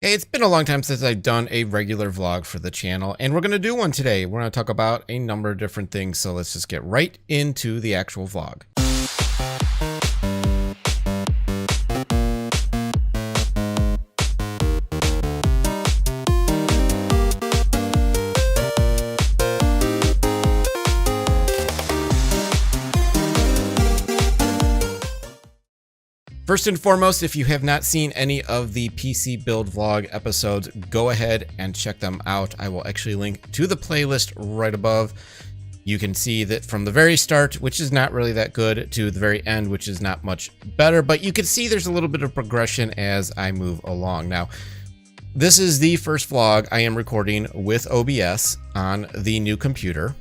Hey, it's been a long time since I've done a regular vlog for the channel, and we're going to do one today. We're going to talk about a number of different things, so let's just get right into the actual vlog. First and foremost, if you have not seen any of the PC build vlog episodes, go ahead and check them out. I will actually link to the playlist right above. You can see that from the very start, which is not really that good, to the very end, which is not much better, but you can see there's a little bit of progression as I move along. Now, this is the first vlog I am recording with OBS on the new computer.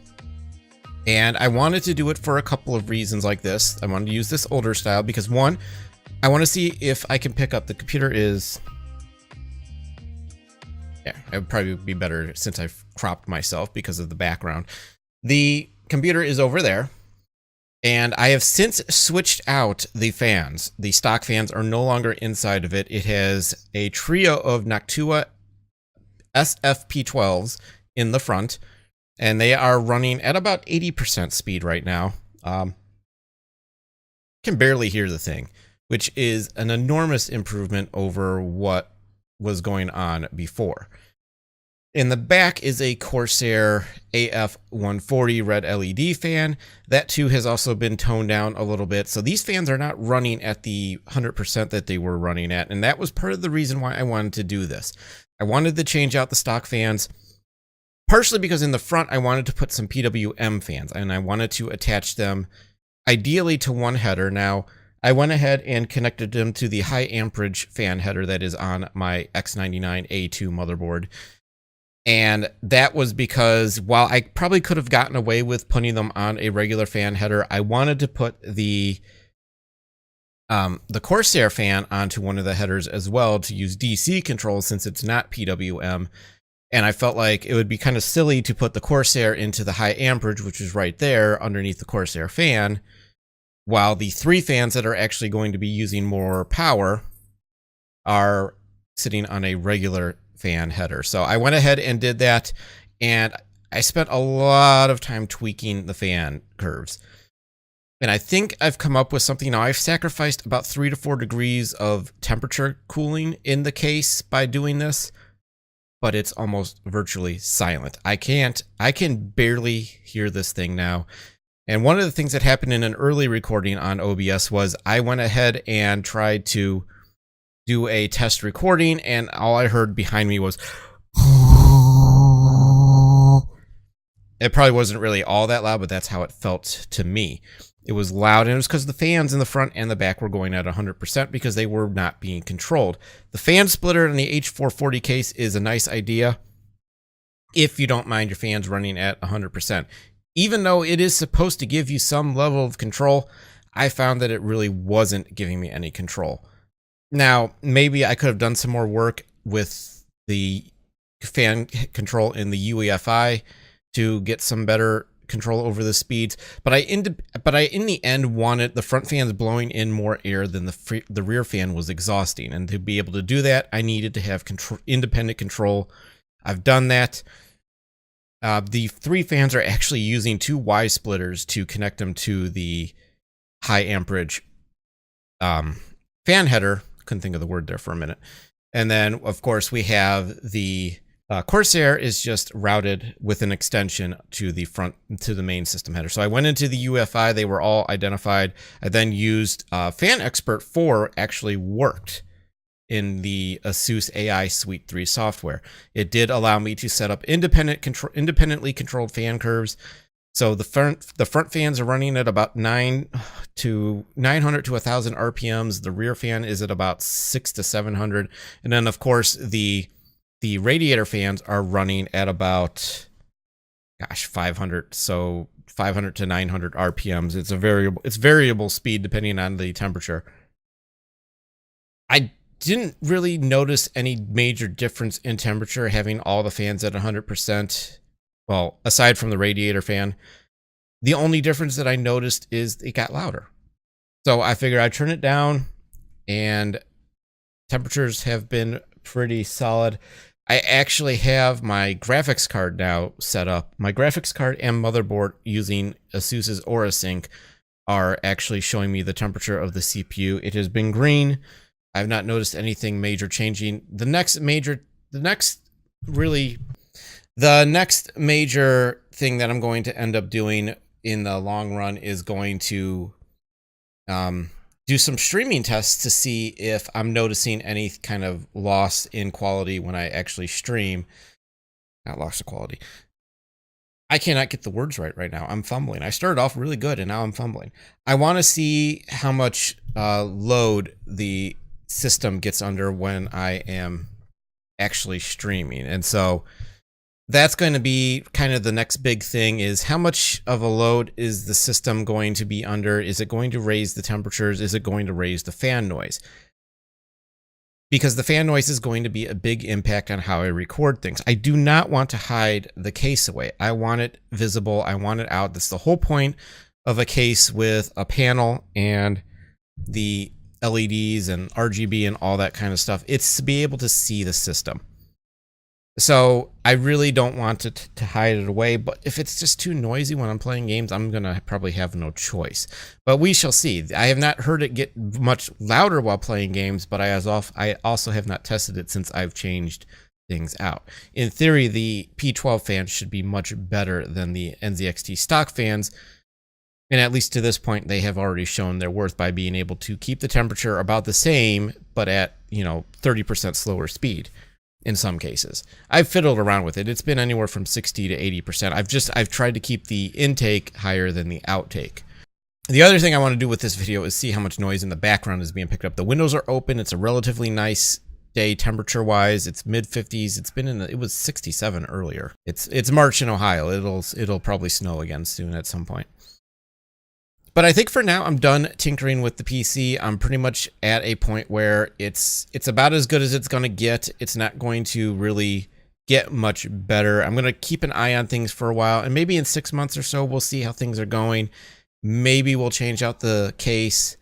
And I wanted to do it for a couple of reasons like this. I wanted to use this older style because, one, I want to see if I can pick up. The computer is, yeah, it would probably be better since I've cropped myself because of the background. The computer is over there, and I have since switched out the fans. The stock fans are no longer inside of it. It has a trio of Noctua SFP12s in the front, and they are running at about 80% speed right now. Can barely hear the thing, which is an enormous improvement over what was going on before. In the back is a Corsair AF140 red LED fan. That too has also been toned down a little bit. So these fans are not running at the 100% that they were running at. And that was part of the reason why I wanted to do this. I wanted to change out the stock fans, partially because in the front, I wanted to put some PWM fans and I wanted to attach them ideally to one header. Now, I went ahead and connected them to the high amperage fan header that is on my X99 A-II motherboard. And that was because while I probably could have gotten away with putting them on a regular fan header, I wanted to put the Corsair fan onto one of the headers as well to use DC control since it's not PWM. And I felt like it would be kind of silly to put the Corsair into the high amperage, which is right there underneath the Corsair fan, while the three fans that are actually going to be using more power are sitting on a regular fan header. So I went ahead and did that, and I spent a lot of time tweaking the fan curves. And I think I've come up with something. Now, I've sacrificed about 3 to 4 degrees of temperature cooling in the case by doing this, but it's almost virtually silent. I can barely hear this thing now. And one of the things that happened in an early recording on OBS was I went ahead and tried to do a test recording, and all I heard behind me was, it probably wasn't really all that loud, but that's how it felt to me. It was loud, and it was because the fans in the front and the back were going at 100% because they were not being controlled. The fan splitter in the H440 case is a nice idea if you don't mind your fans running at 100%. Even though it is supposed to give you some level of control, I found that it really wasn't giving me any control. Now, maybe I could have done some more work with the fan control in the UEFI to get some better control over the speeds, but I in the end wanted the front fans blowing in more air than the rear fan was exhausting, and to be able to do that, I needed to have independent control. I've done that. The three fans are actually using 2 Y splitters to connect them to the high amperage fan header. Couldn't think of the word there for a minute. And then, of course, we have the Corsair is just routed with an extension to the front, to the main system header. So I went into the UEFI. They were all identified. I then used Fan Expert 4 actually worked in the ASUS AI Suite 3 software. It did allow me to set up independently controlled fan curves. So the front fans are running at about 900 to 1,000 RPMs. The rear fan is at about 600 to 700, and then of course the radiator fans are running at about 500. So 500 to 900 RPMs. It's variable speed depending on the temperature. I didn't really notice any major difference in temperature having all the fans at 100%. Well, aside from the radiator fan, the only difference that I noticed is it got louder. So I figured I'd turn it down, and temperatures have been pretty solid. I actually have my graphics card now set up. My graphics card and motherboard using ASUS's AuraSync are actually showing me the temperature of the CPU. It has been green. I've not noticed anything major changing. The next major thing that I'm going to end up doing in the long run is going to do some streaming tests to see if I'm noticing any kind of loss in quality when I actually stream. Not loss of quality. I cannot get the words right now. I'm fumbling. I started off really good and now I'm fumbling. I want to see how much load the system gets under when I am actually streaming. And so that's going to be kind of the next big thing, is how much of a load is the system going to be under? Is it going to raise the temperatures? Is it going to raise the fan noise? Because the fan noise is going to be a big impact on how I record things. I do not want to hide the case away. I want it visible. I want it out. That's the whole point of a case with a panel and the LEDs and RGB and all that kind of stuff. It's to be able to see the system. So I really don't want to hide it away, but if it's just too noisy when I'm playing games, I'm going to probably have no choice. But we shall see. I have not heard it get much louder while playing games, but I also have not tested it since I've changed things out. In theory, the P12 fans should be much better than the NZXT stock fans, and at least to this point, they have already shown their worth by being able to keep the temperature about the same, but at 30% slower speed. In some cases, I've fiddled around with it. It's been anywhere from 60 to 80%. I've tried to keep the intake higher than the outtake. The other thing I want to do with this video is see how much noise in the background is being picked up. The windows are open. It's a relatively nice day temperature wise. It's mid 50s. It was 67 earlier. It's March in Ohio. It'll probably snow again soon at some point. But I think for now, I'm done tinkering with the PC. I'm pretty much at a point where it's about as good as it's going to get. It's not going to really get much better. I'm going to keep an eye on things for a while, and maybe in 6 months or so, we'll see how things are going. Maybe we'll change out the case.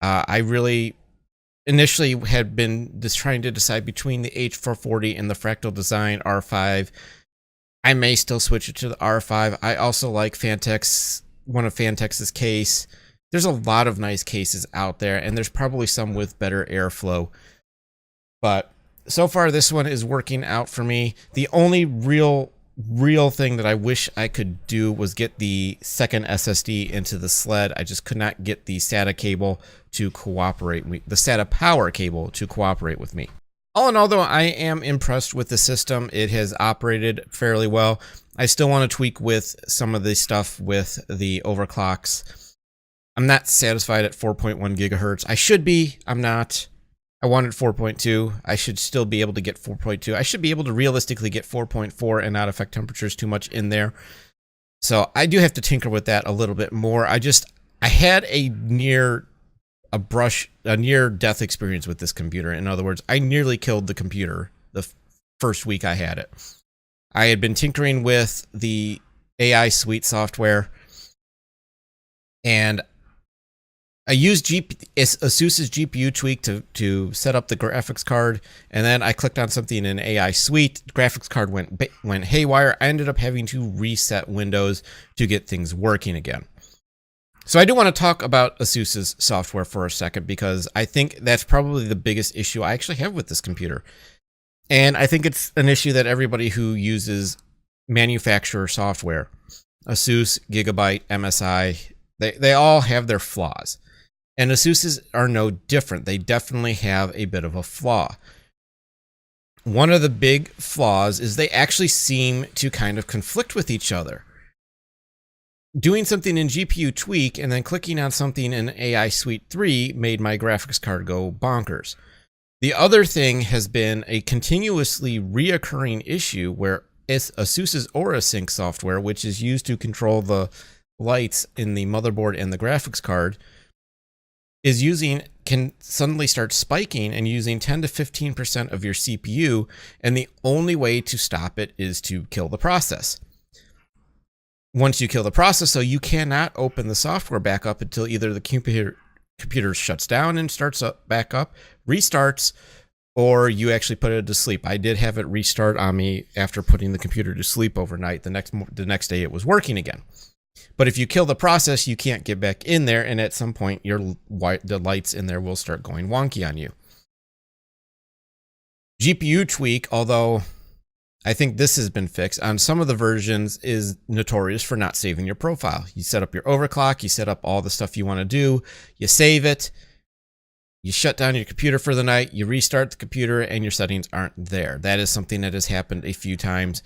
I really initially had been just trying to decide between the H440 and the Fractal Design R5. I may still switch it to the R5. I also like one of Fantex's case. There's a lot of nice cases out there, and there's probably some with better airflow. But so far, this one is working out for me. The only real thing that I wish I could do was get the second SSD into the sled. I just could not get the SATA cable to cooperate with the SATA power cable to cooperate with me. All in all, though, I am impressed with the system. It has operated fairly well. I still want to tweak with some of the stuff with the overclocks. I'm not satisfied at 4.1 gigahertz. I should be. I'm not. I wanted 4.2. I should still be able to get 4.2. I should be able to realistically get 4.4 and not affect temperatures too much in there. So I do have to tinker with that a little bit more. I had a near death experience with this computer. In other words, I nearly killed the computer the first week I had it. I had been tinkering with the AI suite software, and I used ASUS's GPU tweak to set up the graphics card, and then I clicked on something in AI suite. The graphics card went haywire. I ended up having to reset Windows to get things working again. So I do want to talk about ASUS's software for a second, because I think that's probably the biggest issue I actually have with this computer. And I think it's an issue that everybody who uses manufacturer software, ASUS, Gigabyte, MSI, they all have their flaws. And ASUS's are no different. They definitely have a bit of a flaw. One of the big flaws is they actually seem to kind of conflict with each other. Doing something in GPU tweak and then clicking on something in AI Suite 3 made my graphics card go bonkers. The other thing has been a continuously reoccurring issue where ASUS's AuraSync software, which is used to control the lights in the motherboard and the graphics card, can suddenly start spiking and using 10 to 15% of your CPU, and the only way to stop it is to kill the process. Once you kill the process, though, you cannot open the software back up until either the computer shuts down and starts back up, restarts, or you actually put it to sleep. I did have it restart on me after putting the computer to sleep overnight. The next day it was working again. But if you kill the process, you can't get back in there, and at some point the lights in there will start going wonky on you. GPU tweak, although I think this has been fixed on some of the versions, is notorious for not saving your profile. You set up your overclock, you set up all the stuff you want to do, you save it, you shut down your computer for the night, you restart the computer, and your settings aren't there. That is something that has happened a few times.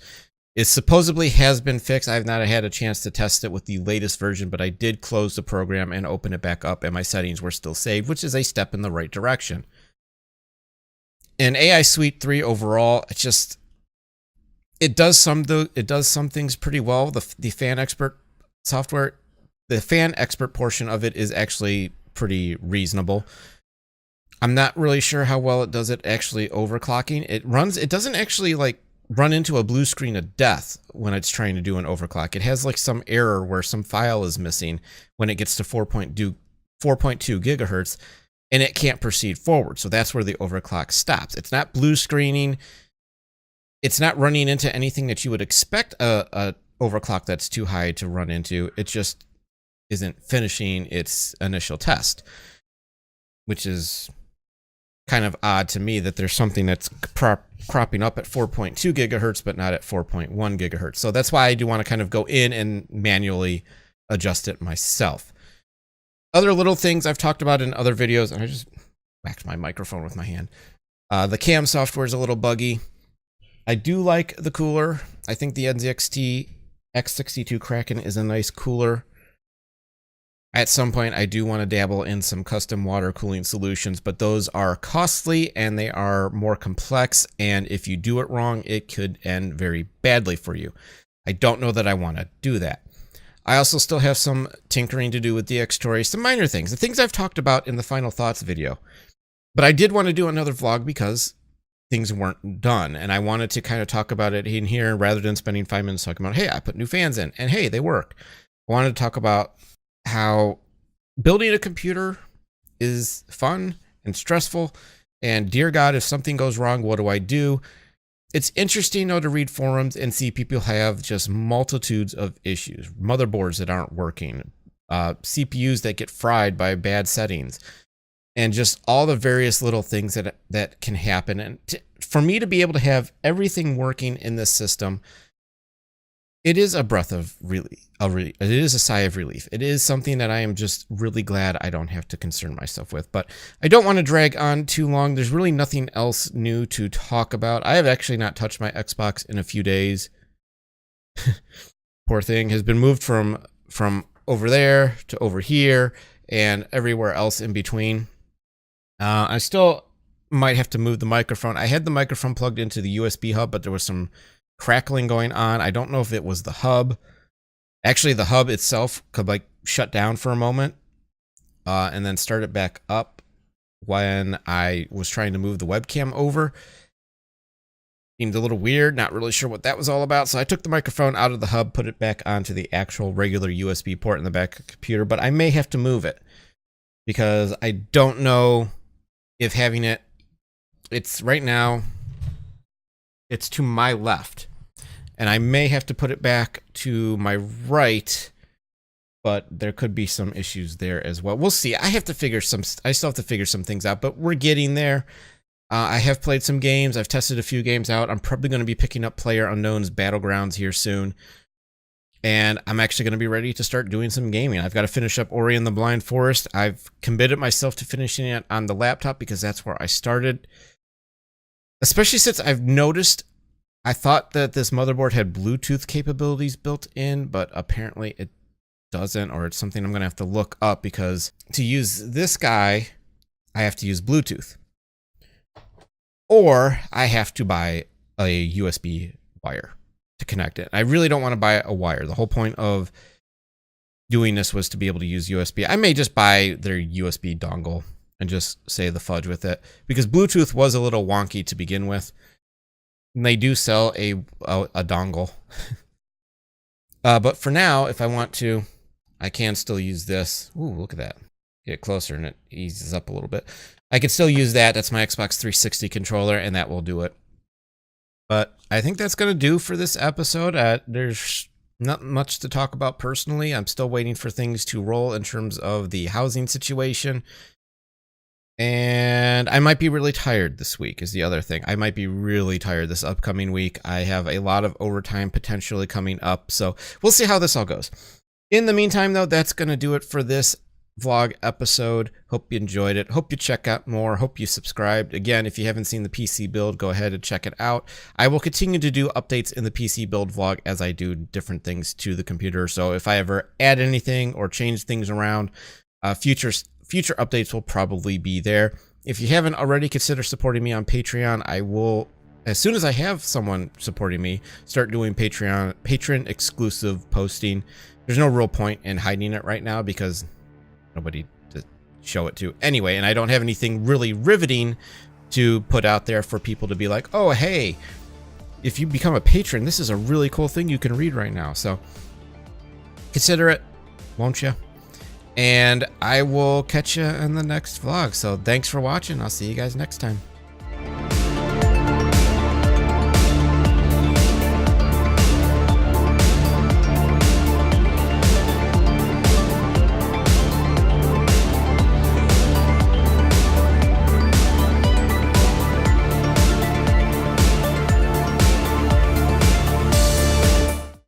It supposedly has been fixed. I've not had a chance to test it with the latest version, but I did close the program and open it back up, and my settings were still saved, which is a step in the right direction. In AI Suite 3 overall, it does some things pretty well. The fan expert software, the fan expert portion of it is actually pretty reasonable. I'm not really sure how well it does it actually overclocking. It doesn't actually like run into a blue screen of death when it's trying to do an overclock. It has like some error where some file is missing when it gets to 4.2 gigahertz, and it can't proceed forward. So that's where the overclock stops. It's not blue screening. It's not running into anything that you would expect a overclock that's too high to run into. It just isn't finishing its initial test, which is kind of odd to me that there's something that's cropping up at 4.2 gigahertz, but not at 4.1 gigahertz. So that's why I do want to kind of go in and manually adjust it myself. Other little things I've talked about in other videos, and I just whacked my microphone with my hand. The cam software is a little buggy. I do like the cooler. I think the NZXT X62 Kraken is a nice cooler. At some point, I do want to dabble in some custom water cooling solutions, but those are costly and they are more complex. And if you do it wrong, it could end very badly for you. I don't know that I want to do that. I also still have some tinkering to do with DxTory, some minor things, the things I've talked about in the final thoughts video. But I did want to do another vlog because things weren't done, and I wanted to kind of talk about it in here rather than spending 5 minutes talking about, hey, I put new fans in, and hey, they work. I wanted to talk about how building a computer is fun and stressful, and dear God, if something goes wrong, what do I do? It's interesting, though, to read forums and see people have just multitudes of issues. Motherboards that aren't working, CPUs that get fried by bad settings, and just all the various little things that can happen. And for me to be able to have everything working in this system, it is a breath of relief. It is a sigh of relief. It is something that I am just really glad I don't have to concern myself with. But I don't want to drag on too long. There's really nothing else new to talk about. I have actually not touched my Xbox in a few days. Poor thing has been moved from over there to over here and everywhere else in between. I still might have to move the microphone. I had the microphone plugged into the USB hub, but there was some crackling going on. I don't know if it was the hub. Actually, the hub itself could like shut down for a moment and then start it back up when I was trying to move the webcam over. Seemed a little weird, not really sure what that was all about. So I took the microphone out of the hub, put it back onto the actual regular USB port in the back of the computer, but I may have to move it because I don't know if having it's right now, it's to my left, and I may have to put it back to my right, but there could be some issues there as well. We'll see. I still have to figure some things out, but we're getting there. I have played some games. I've tested a few games out. I'm probably going to be picking up PlayerUnknown's Battlegrounds here soon, and I'm actually going to be ready to start doing some gaming. I've got to finish up Ori and the Blind Forest. I've committed myself to finishing it on the laptop because that's where I started. Especially since I've noticed, I thought that this motherboard had Bluetooth capabilities built in, but apparently it doesn't, or it's something I'm going to have to look up because to use this guy, I have to use Bluetooth. Or I have to buy a USB wire to connect it. I really don't want to buy a wire. The whole point of doing this was to be able to use USB. I may just buy their USB dongle and just say the fudge with it because Bluetooth was a little wonky to begin with. And they do sell a dongle. But for now, if I want to, I can still use this. Ooh, look at that. get closer and it eases up a little bit. I could still use that. That's my Xbox 360 controller, and that will do it. But I think that's going to do for this episode. There's not much to talk about personally. I'm still waiting for things to roll in terms of the housing situation. And I might be really tired this week is the other thing. I might be really tired this upcoming week. I have a lot of overtime potentially coming up. So we'll see how this all goes. In the meantime, though, that's going to do it for this vlog episode. Hope you enjoyed it. Hope you check out more. Hope you subscribed. Again, if you haven't seen the PC build, go ahead and check it out. I will continue to do updates in the PC build vlog as I do different things to the computer. So if I ever add anything or change things around, future updates will probably be there. If you haven't already, consider supporting me on Patreon. I will, as soon as I have someone supporting me, start doing patron exclusive posting. There's no real point in hiding it right now because nobody to show it to anyway, and I don't have anything really riveting to put out there for people to be like, oh hey, if you become a patron, this is a really cool thing you can read right now. So consider it, won't you? And I will catch you in the next vlog. So thanks for watching. I'll see you guys next time.